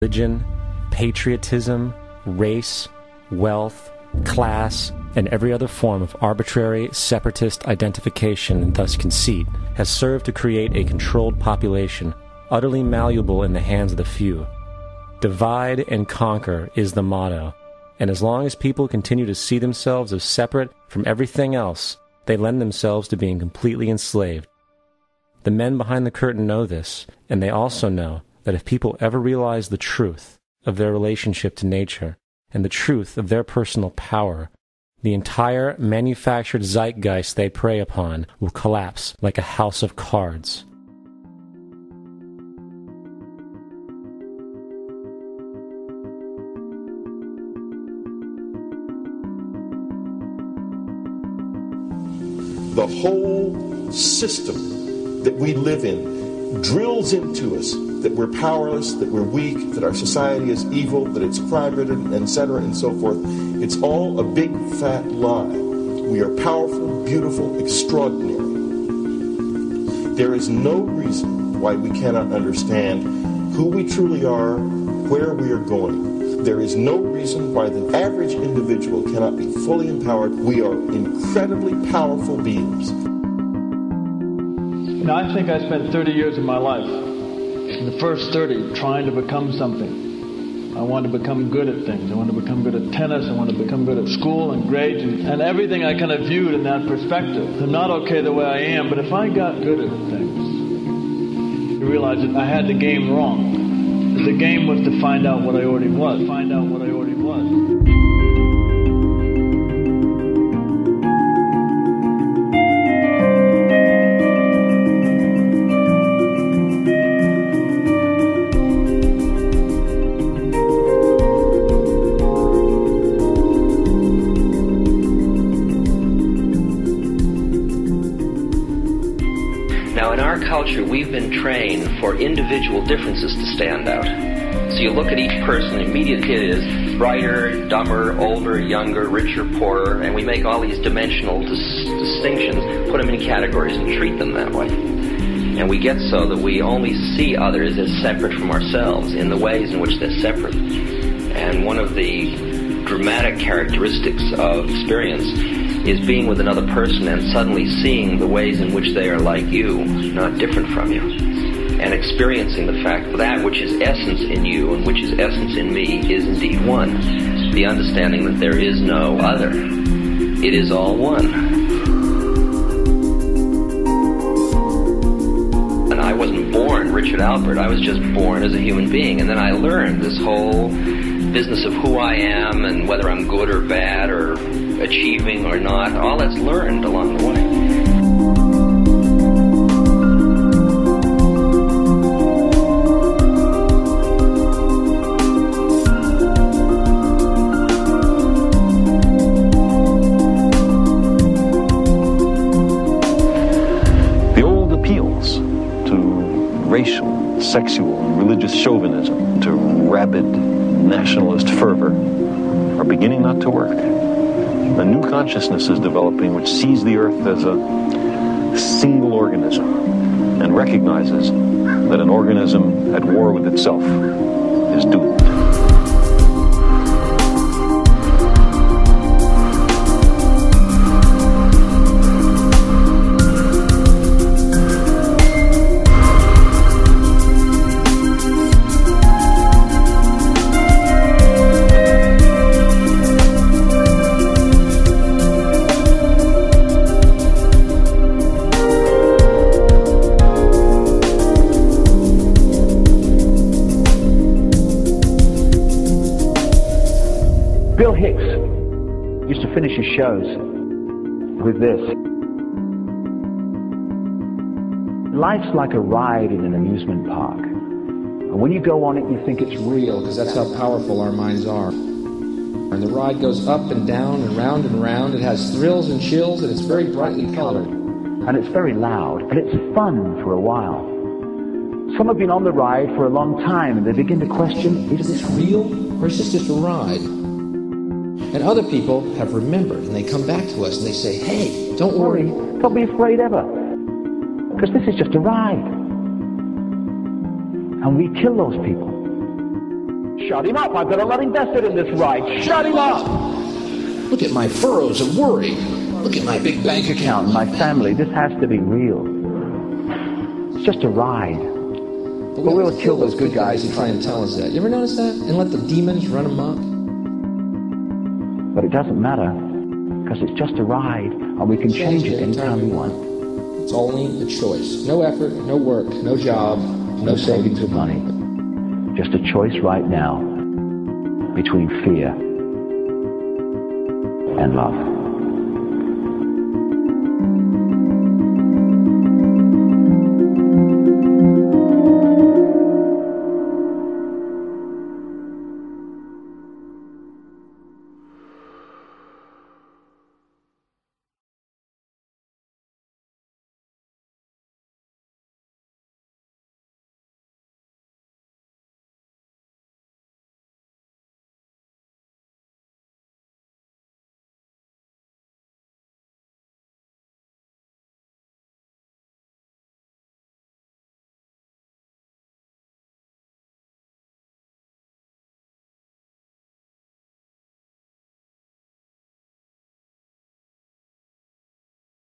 religion, patriotism, race, wealth, class, and every other form of arbitrary, separatist identification and thus conceit has served to create a controlled population, utterly malleable in the hands of the few. Divide and conquer is the motto, and as long as people continue to see themselves as separate from everything else, they lend themselves to being completely enslaved. The men behind the curtain know this, and they also know that if people ever realize the truth of their relationship to nature and the truth of their personal power, the entire manufactured zeitgeist they prey upon will collapse like a house of cards. The whole system that we live in drills into us that we're powerless, that we're weak, that our society is evil, that it's crime-ridden, etc., and so forth. It's all a big, fat lie. We are powerful, beautiful, extraordinary. There is no reason why we cannot understand who we truly are, where we are going. There is no reason why the average individual cannot be fully empowered. We are incredibly powerful beings. You know, I think I spent 30 years of my life, in the first 30, trying to become something. I wanted to become good at things. I wanted to become good at tennis. I wanted to become good at school and grades and everything I kind of viewed in that perspective. I'm not okay the way I am, but if I got good at things, you realize that I had the game wrong. The game was to find out what I already was. Find out what I already was. Culture, we've been trained for individual differences to stand out. So you look at each person, immediately it is brighter, dumber, older, younger, richer, poorer, and we make all these dimensional distinctions, put them in categories and treat them that way. And we get so that we only see others as separate from ourselves in the ways in which they're separate. And one of the dramatic characteristics of experience is being with another person and suddenly seeing the ways in which they are like you, not different from you. And experiencing the fact that that which is essence in you and which is essence in me is indeed one. The understanding that there is no other. It is all one. And I wasn't born Richard Albert. I was just born as a human being. And then I learned this whole business of who I am and whether I'm good or bad or achieving or not. All that's learned along the way. The old appeals to racial, sexual, and religious chauvinism, to rabid nationalist fervor, are beginning not to work. A new consciousness is developing which sees the earth as a single organism and recognizes that an organism at war with itself is doomed. Bill Hicks used to finish his shows with this. Life's like a ride in an amusement park. And when you go on it, you think it's real, because that's how powerful our minds are. And the ride goes up and down and round and round. It has thrills and chills, and it's very brightly colored. And it's very loud, but it's fun for a while. Some have been on the ride for a long time, and they begin to question, is this real, or is this just a ride? And other people have remembered, and they come back to us and they say, hey, don't worry. Don't be afraid ever, because this is just a ride. And we kill those people. Shut him up. I've got a lot invested in this ride. Shut him up. Look at my furrows of worry. Look at my big bank account. My family, this has to be real. It's just a ride. But we'll kill those good guys who try and tell us that. You ever notice that? And let the demons run amok? But it doesn't matter, because it's just a ride, and we can change it anytime we want. It's only a choice. No effort, no work, no job, no savings of money. Just a choice right now between fear and love.